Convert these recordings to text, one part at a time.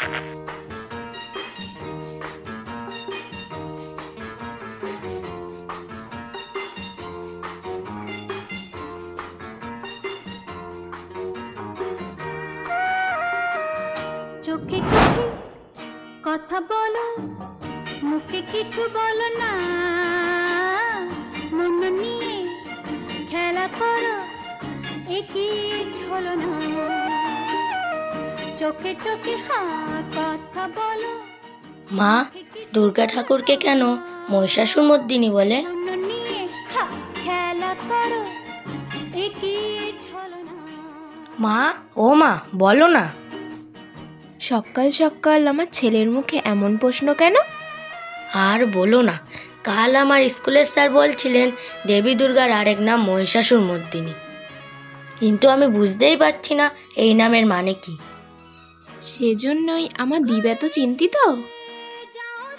চোখে চোখে কথা বলো, মুখে কিছু বলো না, মন নিয়ে খেলা করো, একই ছলনা। চোখে চোখে কথা বলো। মা, দুর্গা ঠাকুরকে কেন মহিষাসুর মর্দিনী বলে? মন নিয়ে খেলা করো, একই ছলনা। মা, ও মা, বলো না। সকাল সকাল আমার ছেলের মুখে এমন প্রশ্ন কেন? আর বলো না, কাল আমার স্কুলের স্যার বলছিলেন দেবী দুর্গার আরেক নাম মহিষাসুর মর্দিনী, কিন্তু আমি বুঝতেই পারছি না এই নামের মানে কি। সেজন্যই আমার দিবা এত চিন্তিত।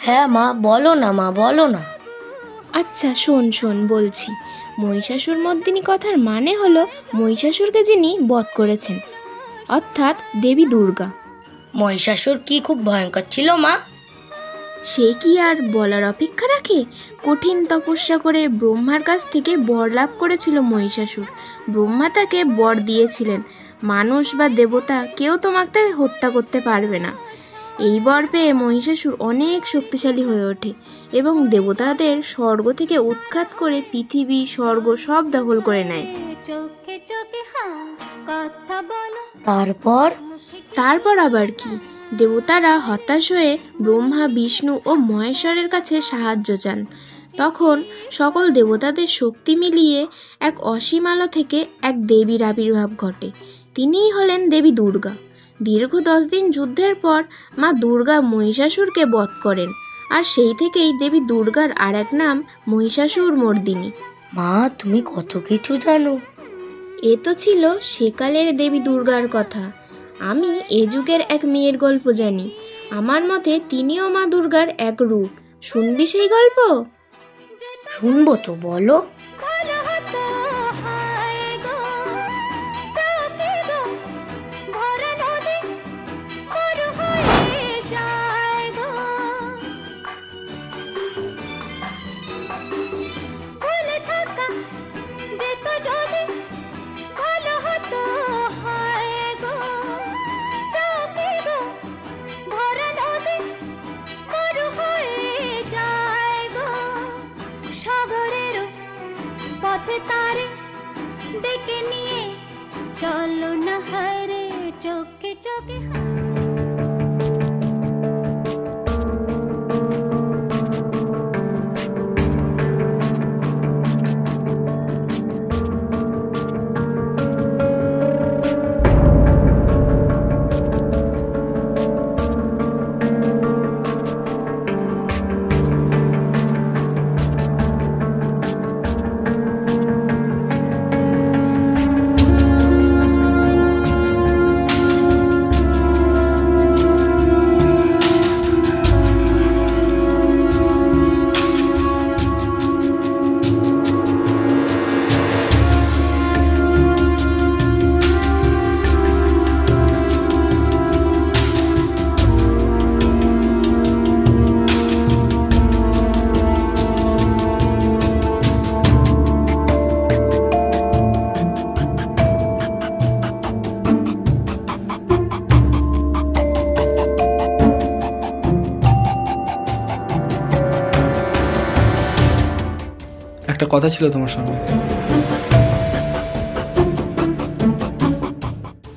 হ্যাঁ মা, বলো না মা, বলো না। আচ্ছা শোন শোন বলছি। মহিষাসুর মর্দিনী কথার মানে হলো মহিষাসুরকে যিনি বধ করেছেন, অর্থাৎ দেবী দুর্গা। মহিষাসুর কি খুব ভয়ঙ্কর ছিল মা? সে কি আর বলার অপেক্ষা রাখে? কঠিন তপস্যা করে ব্রহ্মার কাছ থেকে বর লাভ করেছিল মহিষাসুর। ব্রহ্মা তাকে বর দিয়েছিলেন, মানুষ বা দেবতা কেউ তোমাকে হত্যা করতে পারবে না। এই বর পেয়ে মহিষাসুর অনেক শক্তিশালী হয়ে ওঠে এবং দেবতাদের স্বর্গ থেকে উৎখাত করে পৃথিবী স্বর্গ সব দখল করে নেয়। চোখে চোখে কথা বলো। তারপর আবার কি, দেবতারা হতাশ হয়ে ব্রহ্মা, বিষ্ণু ও মহেশ্বরের কাছে সাহায্য চান। তখন সকল দেবতাদের শক্তি মিলিয়ে এক অসীম আলো থেকে এক দেবীর আবির্ভাব ঘটে। তিনিই হলেন দেবী দুর্গা। দীর্ঘ 10 দিন যুদ্ধের পর মা দুর্গা মহিষাসুরকে বধ করেন, আর সেই থেকেই দেবী দুর্গার আর এক নাম মহিষাসুর মর্দিনী। মা, তুমি কত কিছু জানো। এ তো ছিল সেকালের দেবী দুর্গার কথা। আমি এ যুগের এক মেয়ের গল্প জানি। আমার মতে তিনিও মা দুর্গার এক রূপ। শুনবি সেই গল্প? শুনবো তো, বলো। পথে তারে ডেকে নিয়ে চলো না হায়রে, চোখে চোখে। একটা কথা ছিল তোমার সঙ্গে।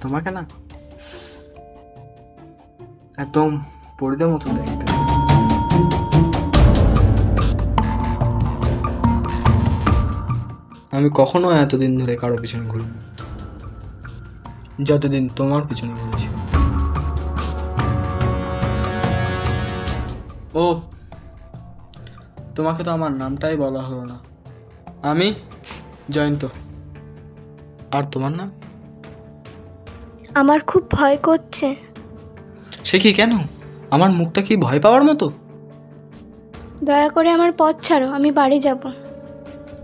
তোমাকে না একদম পরিদের মতো দেখতে। আমি কখনো এতদিন ধরে কারো পিছনে ঘুরি, যতদিন তোমার পিছনে ঘুরেছি। ও, তোমাকে তো আমার নামটাই বলা হলো না। আমি জয়ন্ত। আর তোমার নাম? আমার খুব ভয় করছে। সে কি, কেন? আমার মুখটা কি ভয় পাওয়ার মতো? দয়া করে আমার পথ ছাড়ো, আমি বাড়ি যাব।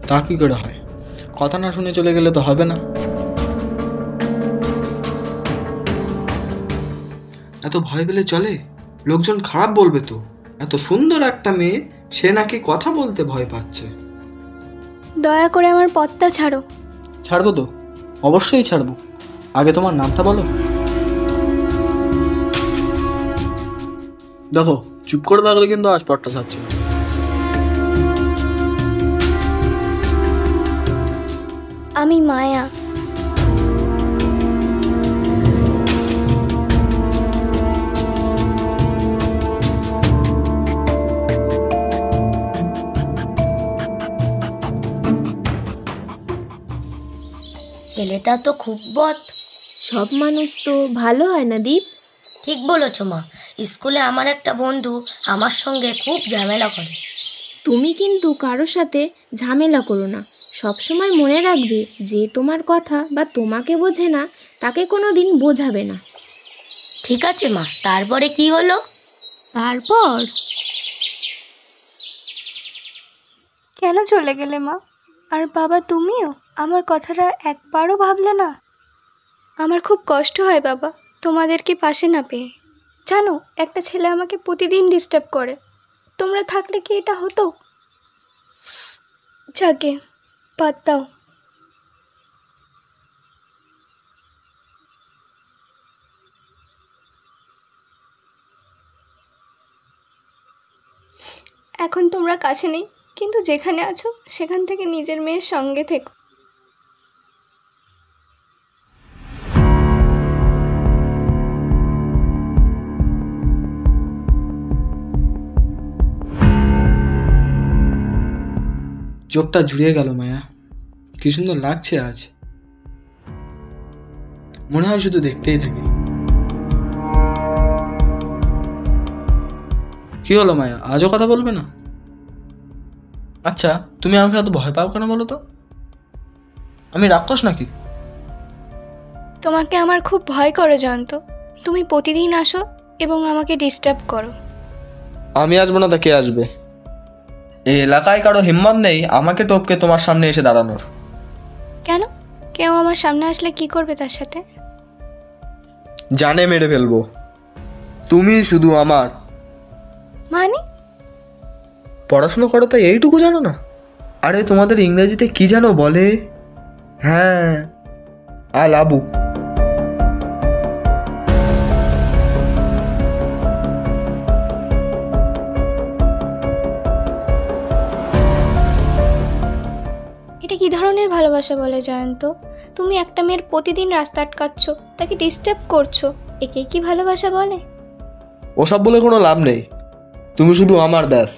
তা কি করে হয়? কথা না শুনে চলে গেলে তো হবে না। এত ভয় পেলে চলে? লোকজন খারাপ বলবে তো। এত সুন্দর একটা মেয়ে, সে নাকি কথা বলতে ভয় পাচ্ছে। দয়া করে আমার পথটা ছাড়ো। ছাড়বো তো, অবশ্যই ছাড়বো। আগে তোমার নামটা বলো। দেখো, চুপ করে থাকলে কিন্তু আজ পথটা ছাড়ছে না। আমি মায়া। ছেলেটা তো খুব বদ। সব মানুষ তো ভালো হয় না দীপ। ঠিক বলেছ মা। স্কুলে আমার একটা বন্ধু আমার সঙ্গে খুব ঝামেলা করে। তুমি কিন্তু কারোর সাথে ঝামেলা করো না। সবসময় মনে রাখবে, যে তোমার কথা বা তোমাকে বোঝে না তাকে কোনো দিন বোঝাবে না। ঠিক আছে মা, তারপরে কি হলো? তারপর কেন চলে গেলে মা? আর বাবা, তুমিও আমার কথাটা একবারও ভাবলে না? আমার খুব কষ্ট হয় বাবা তোমাদেরকে পাশে না পেয়ে। জানো, একটা ছেলে আমাকে প্রতিদিন ডিস্টার্ব করে। তোমরা থাকলে কি এটা হতো? যাকে বাদ দাও। এখন তোমরা কাছে নেই, কিন্তু যেখানে আছো সেখান থেকে নিজের মেয়ের সঙ্গে থেকো। চোখটা জুড়িয়ে গেল মায়া। কি সুন্দর লাগছে আজ। মনে হয় শুধু দেখতেই থাকি। কি হলো মায়া, আজও কথা বলবে না? আচ্ছা, তুমি আমাকে এত ভয় পাও কেন বলো তো? আমি রাক্ষস নাকি? তোমাকে আমার খুব ভয় করে জয়ন্ত। তুমি প্রতিদিন আসো এবং আমাকে ডিস্টার্ব করো। আমি আসবো না তা কে আসবে? এই এলাকায় কারো হিম্মত নেই আমাকে টপকে তোমার সামনে এসে দাঁড়ানোর। কেন? কেউ আমার সামনে আসলে কি করবে তার সাথে? জানে মেরে ফেলবো। তুমি শুধু আমার। মানে? পড়াশুনো করো তো এইটুকু জানো না? আরে তোমাদের ইংরেজিতে কি জানো বলে? হ্যাঁ, আলাবু। এটা কি ধরনের ভালোবাসা বলে জয়ন্ত? তুমি একটা মেয়ের প্রতিদিন রাস্তা আটকাচ্ছ, তাকে ডিস্টার্ব করছো, একে কি ভালোবাসা বলে? ওসব বলে কোনো লাভ নেই। তুমি শুধু আমার, ব্যাস।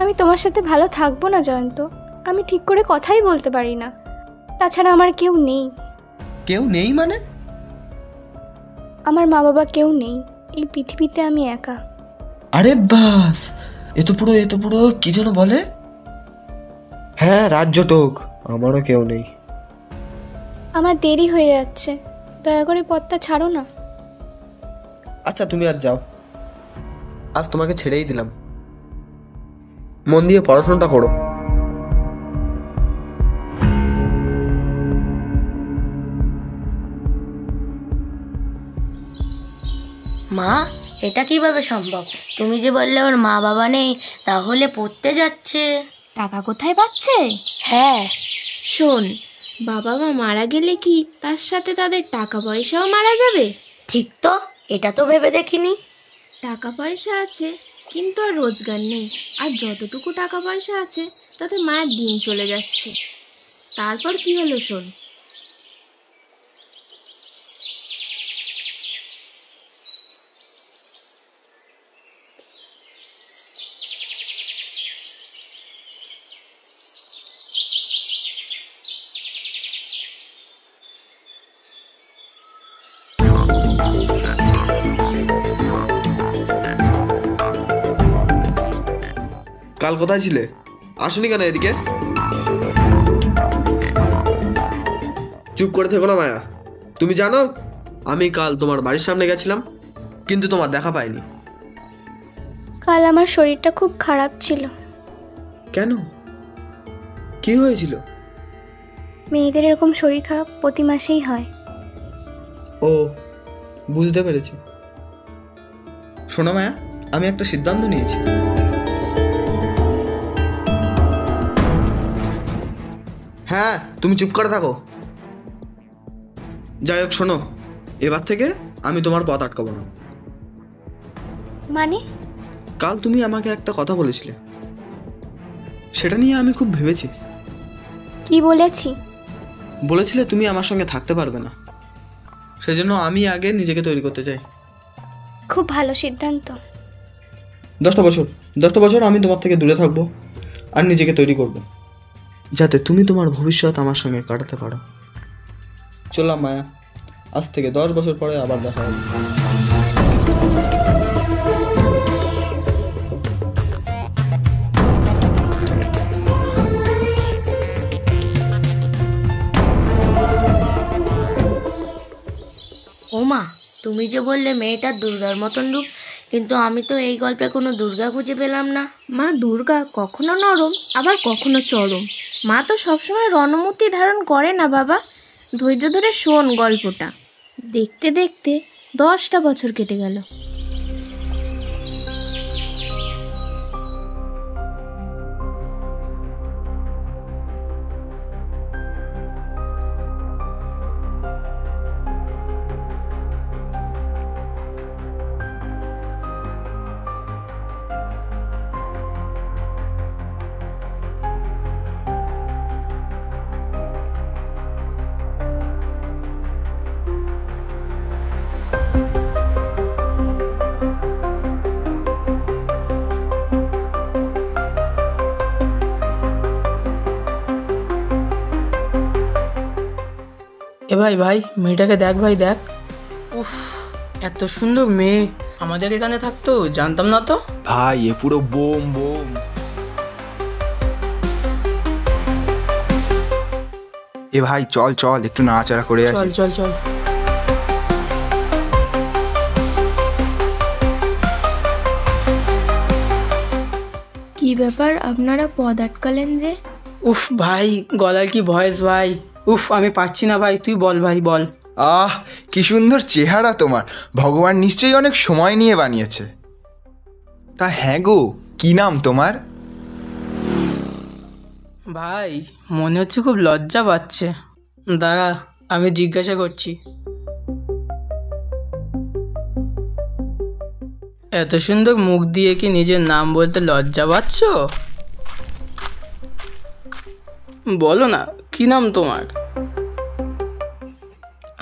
আমি তোমার সাথে ভালো থাকবো না জয়ন্ত। আমি ঠিক করে কথাই বলতে পারি না। তাছাড়া আমার কেউ নেই। কেউ নেই মানে? আমার মা বাবা কেউ নেই। এই পৃথিবীতে আমি একা। আরে বাস, এত পুরো কি যেন বলে? হ্যাঁ, রাজ্যটক। আমারও কেউ নেই। আমার দেরি হয়ে যাচ্ছে, দয়া করে পথটা ছাড়ো না। আচ্ছা, তুমি আজ যাও। আজ তোমাকে ছেড়েই দিলাম। মন দিয়ে পড়াশোনাটা করো। মা, এটা কিভাবে সম্ভব? তুমি যে বললে ওর মা বাবা নেই, তাহলে পড়তে যাচ্ছে? টাকা কোথায় পাচ্ছে? হ্যাঁ। শোন, বাবা মা মারা গেলে কি তার সাথে তাদের টাকা পয়সাও মারা যাবে? ঠিক তো, এটা তো ভেবে দেখিনি। টাকা পয়সা আছে কিন্তু আর রোজগার নেই। আর যতটুকু টাকা পয়সা আছে তাতে মায়ের দিন চলে যাচ্ছে। তারপর কি হলো শোন। কাল কোথায় ছিলে? আসুনি কেন এদিকে? চুপ করে থেকো না মায়া। তুমি জানো, আমি কাল তোমার বাড়ির সামনে গেছিলাম, কিন্তু তোমার দেখা পাইনি। কাল আমার শরীরটা খুব খারাপ ছিল। কেন? কি হয়েছিল? মেয়েদের এরকম শরীর খারাপ প্রতি মাসেই হয়। ও, বুঝতে পেরেছি। শোনো মায়া, আমি একটা সিদ্ধান্ত নিয়েছি। হ্যাঁ, তুমি চুপ করে থাকো। যাই হোক শোনো, এবার থেকে আমি তোমার পথ আটকাবো না। মানে? কাল তুমি আমাকে একটা কথা বলেছিলে, সেটা নিয়ে আমি খুব ভেবেছি। কি বলেছি? বলেছিলে তুমি আমার সঙ্গে থাকতে পারবে না, সেজন্য আমি আগে নিজেকে তৈরি করতে চাই। খুব ভালো সিদ্ধান্ত। 10টা বছর আমি তোমার থেকে দূরে থাকবো আর নিজেকে তৈরি করব, যাতে তুমি তোমার ভবিষ্যৎ আমার সঙ্গে কাটাতে পারো। চললাম মায়া, আজ থেকে 10 বছর পরে আবার দেখা হবে। ওমা, তুমি যে বললে মেয়েটার দুর্গার মতন রূপ, কিন্তু আমি তো এই গল্পে কোনো দুর্গা খুঁজে পেলাম না। মা দুর্গা কখনো নরম আবার কখনো চরম। মা তো সবসময় রণমূর্তি ধারণ করে না বাবা। ধৈর্য ধরে শোন গল্পটা। দেখতে দেখতে 10টা বছর কেটে গেল। এ ভাই ভাই, মেয়েটাকে দেখ ভাই, দেখ। উফ, এত সুন্দর মেয়ে, আমাদের এখানে থাকতো, জানতাম না তো। ভাই এ পুরো বোম বোম। এ ভাই চল চল, একটু নাড়াচাড়া করে চল আসি। চল চল। কি ব্যাপার, আপনারা পদ আটকালেন যে? উফ ভাই, গলার কি ভয়েস ভাই। উফ, আমি পাচ্ছি না ভাই, তুই বল ভাই, বল। আহ, কি সুন্দর চেহারা তোমার, ভগবান নিশ্চয়ই অনেক সময় নিয়ে বানিয়েছে। তা হ্যাঁ গো, কি নাম তোমার? ভাই মনে হচ্ছে খুব লজ্জা পাচ্ছে, দাঁড়া আমি জিজ্ঞাসা করছি। এত সুন্দর মুখ দিয়ে কি নিজের নাম বলতে লজ্জা পাচ্ছ? বলো না, কি নাম তোমার?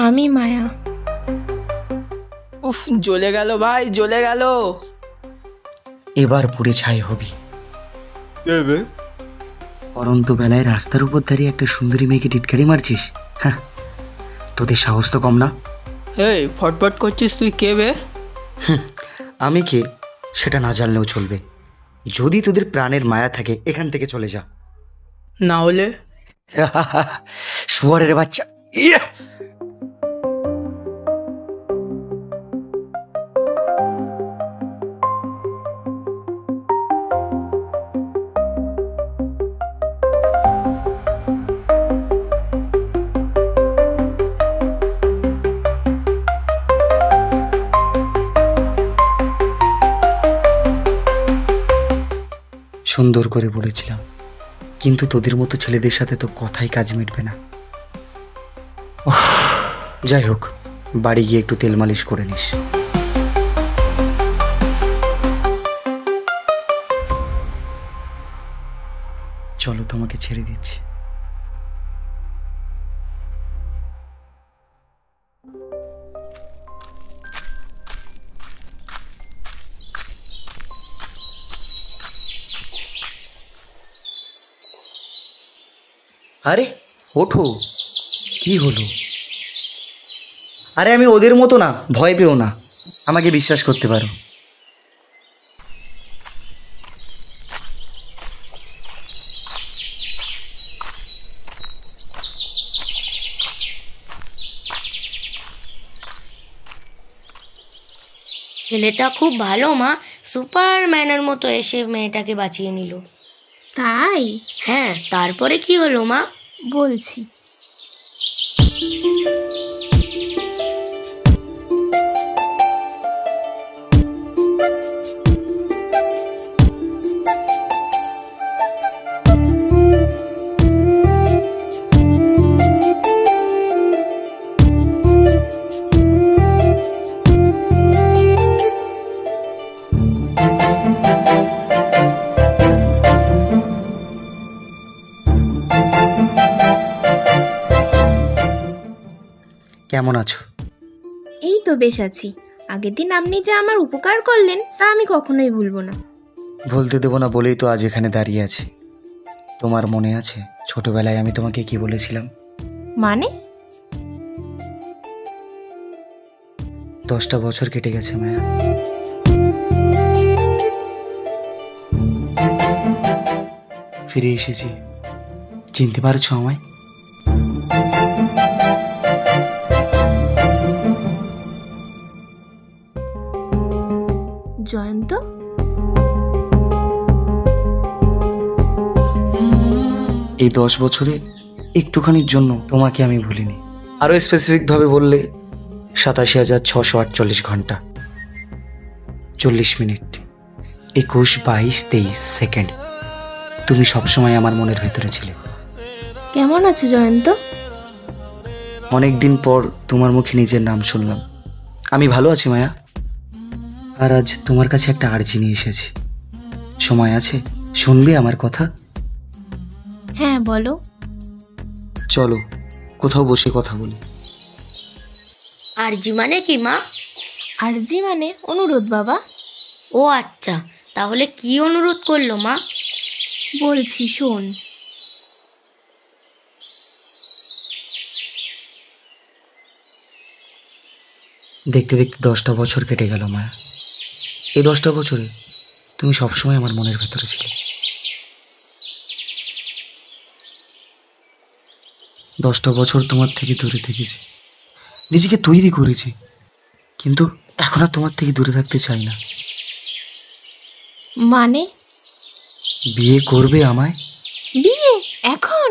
আমি মায়া। উফ, জ্বলে গেল ভাই, জ্বলে গেল। এবার পুড়ে ছাই হবি। পরন্ত বেলায় রাস্তার উপর দাঁড়িয়ে একটা সুন্দরী মেয়েকে টিটকারি মারছিস? হ্যাঁ, তোদের সাহস তো কম না। এই ফটফট করছিস, তুই কে বে? আমি কে সেটা না জানলেও চলবে। যদি তোদের প্রাণের মায়া থাকে এখান থেকে চলে যা, না হলে শুয়ারের বাচ্চা। ইয়ে! সুন্দর করে বলেছিলাম, কিন্তু তোদের মতো ছেলেদের সাথে তো কথাই কাজ মিটবে না। যাই হোক, বাড়ি গিয়ে একটু তেল মালিশ করে নিস। চলো, তোমাকে ছেড়ে দিচ্ছি। আরে ওঠো, কি হলো? আরে আমি ওদের মতো না, ভয় পেও না, আমাকে বিশ্বাস করতে পারো। ছেলেটা খুব ভালো মা, সুপারম্যানের মতো এসে মেয়েটাকে বাঁচিয়ে নিল। তাই? হ্যাঁ, তারপরে কি হলো মা? বলছি। কেমন আছো? এই তো বেশ আছি। আগের দিন আপনি যে আমার উপকার করলেন তা আমি কখনোই ভুলবো না। বলতে দেবো না বলেই তো আজ এখানে দাঁড়িয়ে আছি। তোমার মনে আছে ছোটবেলায় আমি তোমাকে কি বলেছিলাম? মানে? 10টা বছর কেটে গেছে মায়া। ফিরে এসেছি। চিনতে পারছো আমায়? জয়ন্ত? এই 10 বছরে একটুখানির জন্য তোমাকে আমি ভুলিনি। আরও স্পেসিফিকভাবে বললে 87,648 ঘন্টা, 40 মিনিট, 21, 22, 23 সেকেন্ড তুমি সবসময় আমার মনের ভেতরে ছিলে। কেমন আছো জয়ন্ত? অনেকদিন পর তোমার মুখে নিজের নাম শুনলাম। আমি ভালো আছি মায়া। আর আজ তোমার কাছে একটা আর্জি নিয়ে এসেছি। সময় আছে? শুনবে আমার কথা? হ্যাঁ বলো। চলো কোথাও বসে কথা বলি। আরজি মানে কি মা? আরজি মানে অনুরোধ বাবা। ও আচ্ছা, তাহলে কি অনুরোধ করলো মা? বলছি শোন। দেখতে দেখতে 10টা বছর কেটে গেল মায়া। এই 10টা বছরে তুমি সবসময় আমার মনের ভেতরে ছিলে। 10টা বছর তোমার থেকে দূরে থেকেছি, নিজেকে তৈরি করেছি, কিন্তু এখন আর তোমার থেকে দূরে থাকতে চাই না। মানে? বিয়ে করবে আমায়? বিয়ে এখন?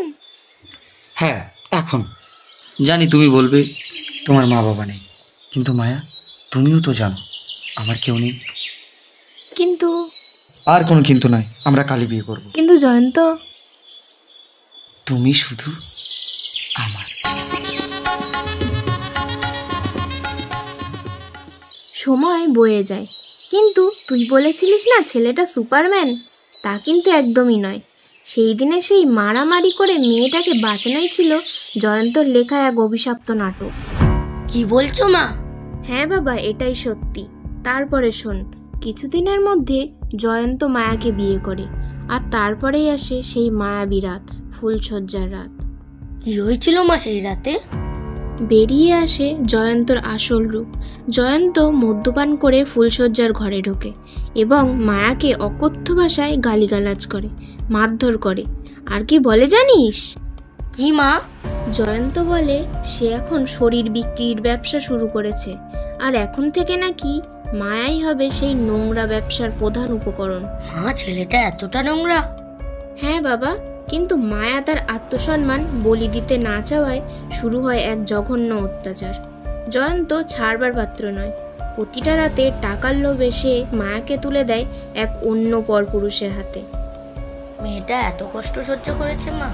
হ্যাঁ এখন। জানি তুমি বলবে তোমার মা বাবা নেই, কিন্তু মায়া তুমিও তো জানো আমার কেউ নেই। কিন্তু? আর কোনো কিন্তু নয়, আমরা কালই বিয়ে করব। কিন্তু জয়ন্ত, তুমি শুধু আমার। সময় বয়ে যায়, কিন্তু তুই বলেছিলিস না ছেলেটা সুপারম্যান, তা কিন্তু একদমই নয়। সেই দিনে সেই মারামারি করে মেয়েটাকে বাঁচানোই ছিল জয়ন্তর লেখা এক অভিশপ্ত নাটক। কি বলছো মা? হ্যাঁ বাবা, এটাই সত্যি। তারপরে শোন, কিছুদিনের মধ্যে জয়ন্ত মায়াকে বিয়ে করে, আর তারপরেই আসে সেই মায়াবী রাত, ফুলশয্যার রাত। কি হয়েছিল মা সেই রাতে? বেরিয়ে আসে জয়ন্তর আসল রূপ। জয়ন্ত মদ্যপান করে ফুলশয্যার ঘরে ঢোকে এবং মায়াকে অকথ্য ভাষায় গালিগালাজ করে, মারধর করে। আর কি বলে জানিস? কি মা? জয়ন্ত বলে সে এখন শরীর বিক্রির ব্যবসা শুরু করেছে, আর এখন থেকে নাকি মায়াই হবে সেই নোংরা ব্যবসার প্রধান উপকরণ। মা, ছেলেটা এতটা নোংরা? হ্যাঁ বাবা, কিন্তু মায়া তার আত্মসম্মান বলি দিতে না চাওয়ায় শুরু হয় এক জঘন্য অত্যাচার। জয়ন্ত ছাড়বার পাত্র নয়। প্রতিটা রাতে টাকার লোভে সে মায়াকে তুলে দেয় এক অন্য পরপুরুষের হাতে। মেয়েটা এত কষ্ট সহ্য করেছে মা?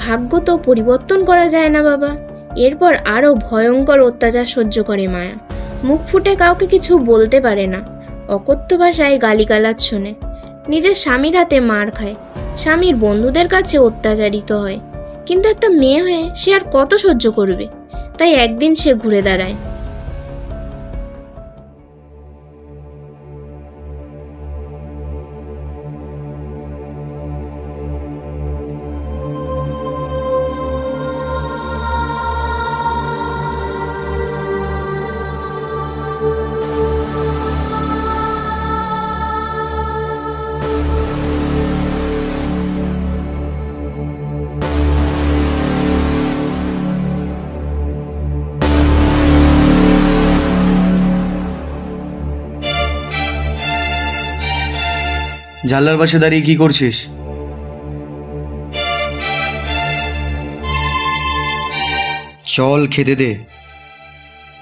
ভাগ্য তো পরিবর্তন করা যায় না বাবা। এরপর আরও ভয়ঙ্কর অত্যাচার সহ্য করে মায়া। মুখ ফুটে কাউকে কিছু বলতে পারে না, অকথ্য ভাষায় গালিগালাজ শোনে, নিজের স্বামীর হাতে মার খায়, স্বামীর বন্ধুদের কাছে অত্যাচারিত হয়। কিন্তু একটা মেয়ে হয়ে সে আর কত সহ্য করবে? তাই একদিন সে ঘুরে দাঁড়ায়। জানলার পাশে দাঁড়িয়ে কি করছিস? চল খেতে দে।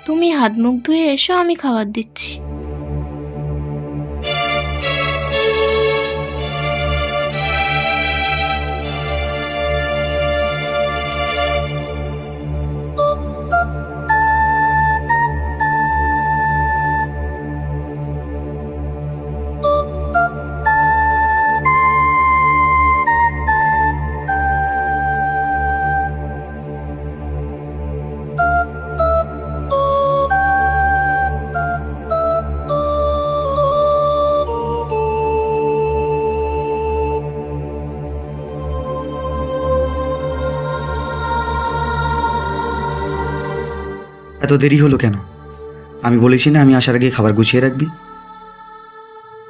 তুমি হাত মুখ ধুয়ে এসো, আমি খাবার দিচ্ছি। দেরি হলো কেন? আমি বলেছি না আমি আসার আগে খাবার গুছিয়ে রাখবি?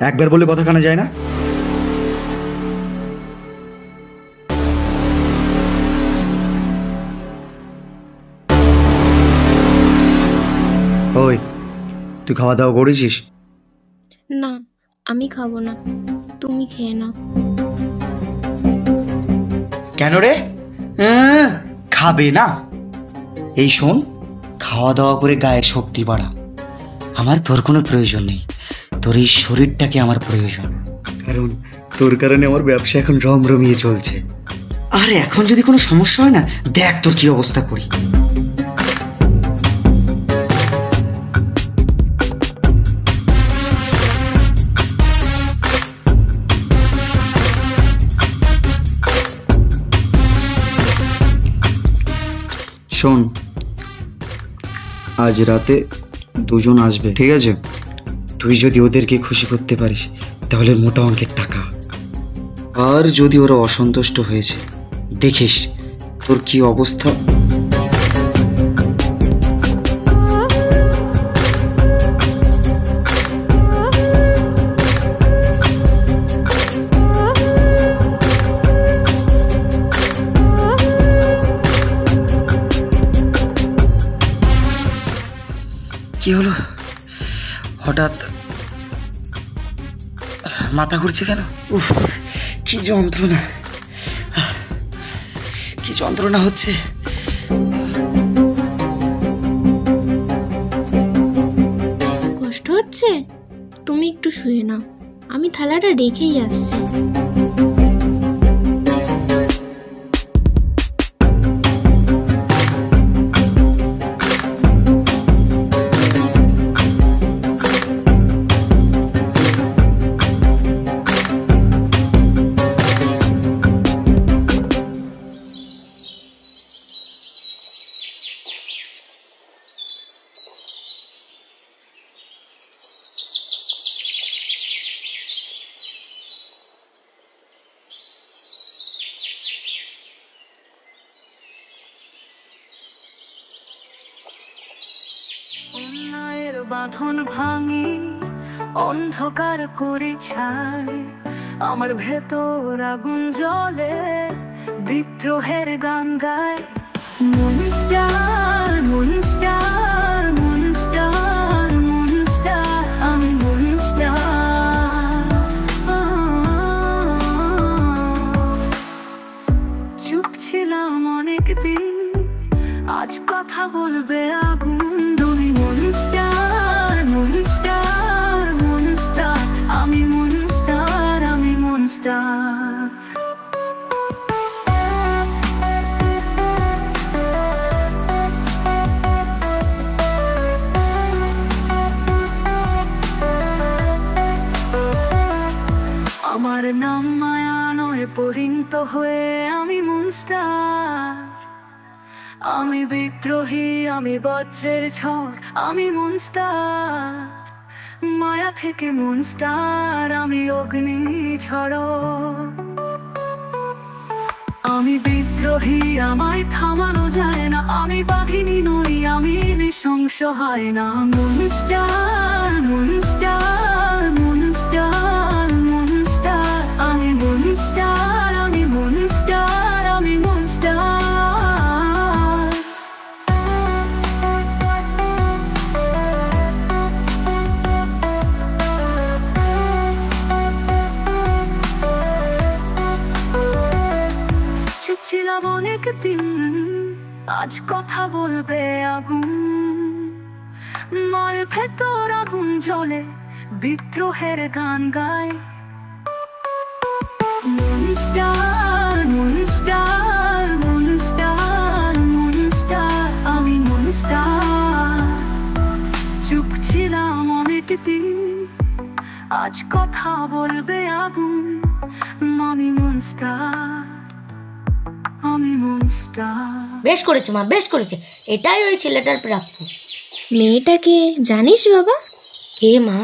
একবার বলে কথা কানে যায় না? ওই, তুই খাওয়া দাওয়া করেছিস? না, আমি খাবো না, তুমি খেয়ে নাও। কেন রে? খাবে না? এই শোন, খাওয়া দাওয়া করে গায়ে শক্তি বাড়া। আমার তোর কোনো প্রয়োজন নেই, তোর এই শরীরটাকে আমার প্রয়োজন। কারণ তোর কারণে আমার ব্যবসা এখন রমরমিয়ে চলছে। আর এখন যদি কোনো সমস্যা হয় না, দেখ তোর কি অবস্থা করি। শোন, আজ রাতে দুজন আসবে, ঠিক আছে? তুই যদি ওদেরকে খুশি করতে পারিস তাহলে মোটা অঙ্কের টাকা। আর যদি ওরা অসন্তুষ্ট হয়েছে, দেখিস তোর কি অবস্থা। কি হলো? হঠাৎ মাথা ঘুরছে কেন? উফ, কি যন্ত্রণা, কি যন্ত্রণা হচ্ছে। কষ্ট হচ্ছে? তুমি একটু শুয়ে নাও, আমি থালাটা রেখেই আসছি। অন্যায়ের বাঁধন ভাঙি, অন্ধকার করে ছাই, আমার ভেতর আগুন জ্বলে, বিদ্রোহের গান গায়। মনস্টার মনস্টার মনস্টার মনস্টার, আমি মনস্টার। চুপ ছিলাম অনেক দিন, আজ কথা বলবে আগুন। তুমি মনস্টার মনস্টার মনস্টার, আমি মনস্টার, আমি মনস্টার। আমার নাম মায়া নয় পরিণত হয়ে আমি মনস্টার। আমি বিদ্রোহী, আমি বজ্রের ঝড়, আমি মনস্টার। মায়া থেকে মনস্টার, আমি অগ্নি ঝড়। আমি বিদ্রোহী, আমায় থামানো যায় না, আমি বাঘিনী নই, আমি নৃশংস হয় না। মনস্টার মনস্টার মনস্টার মনস্টার, আমি মনস্টার, আমি মনস্টার, আমি মনস্টার। ছিলাম অনেক দিন, আজ কথা বলবে আগুন। মায়ের ভেতর আগুন জ্বলে, বিদ্রোহের গান গায়। মনস্টার মনস্টার মনস্টার মনস্টার, আমি মনস্টার। চুপ ছিলাম অনেক দিন, আজ কথা বলবে আগুন। আমি মনস্টার, আমি মনস্টার। বেশ করেছে মা, বেশ করেছে, এটাই ওই ছেলেটার প্রাপ্য। মেয়েটাকে জানিস বাবা? কে মা?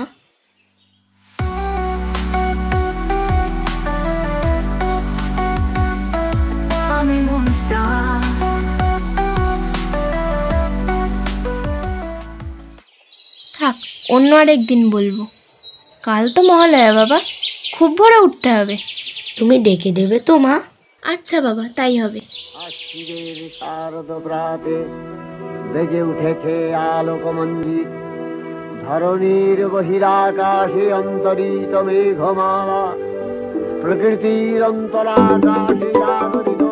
আমি মনস্টার। থাক, অন্য আরেক দিন বলবো। কাল তো মহালয়া বাবা, খুব ভোরে উঠতে হবে। তুমি ডেকে দেবে তো মা? আচ্ছা বাবা, তাই হবে। আশ্বিনের শারদ প্রাতে বেজে উঠেছে আলোকমঞ্জিত, ধরণীর বহিরাকাশে অন্তরিত মেঘমালা, প্রকৃতির অন্তরাকাশে জাগরিত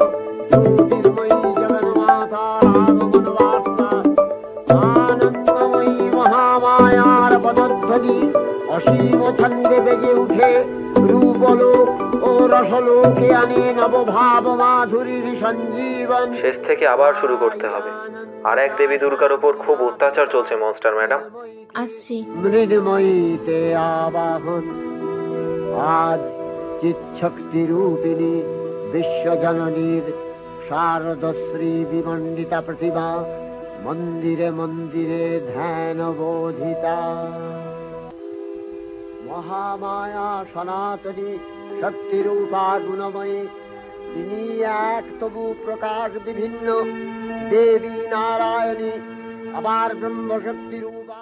জ্যোতির্ময়ী জগন্মাতার আগমন বার্তা, আনন্দময়ী মহামায়ার পদধ্বনি অসীম ছন্দে বেজে উঠে রূপলোক ও রসলোকে আনে নবভাব মাধুরীর সঞ্জীবন। শেষ থেকে আবার শুরু করতে হবে। আর এক দেবী দুর্গার উপর খুব অত্যাচার চলছে মনস্টার ম্যাডাম। আসছি। মৃন্ময়ীতে আবাহন, আজ চিৎশক্তি রূপিণী বিশ্বজননীর শারদশ্রী বিমণ্ডিতা প্রতিমা মন্দিরে মন্দিরে ধ্যান বোধিতা। মহামায়া সনাতনী শক্তিরূপা গুণময়ী, তিনি এক তবু প্রকাশ বিভিন্ন, দেবী নারায়ণী আবার ব্রহ্মশক্তি রূপা।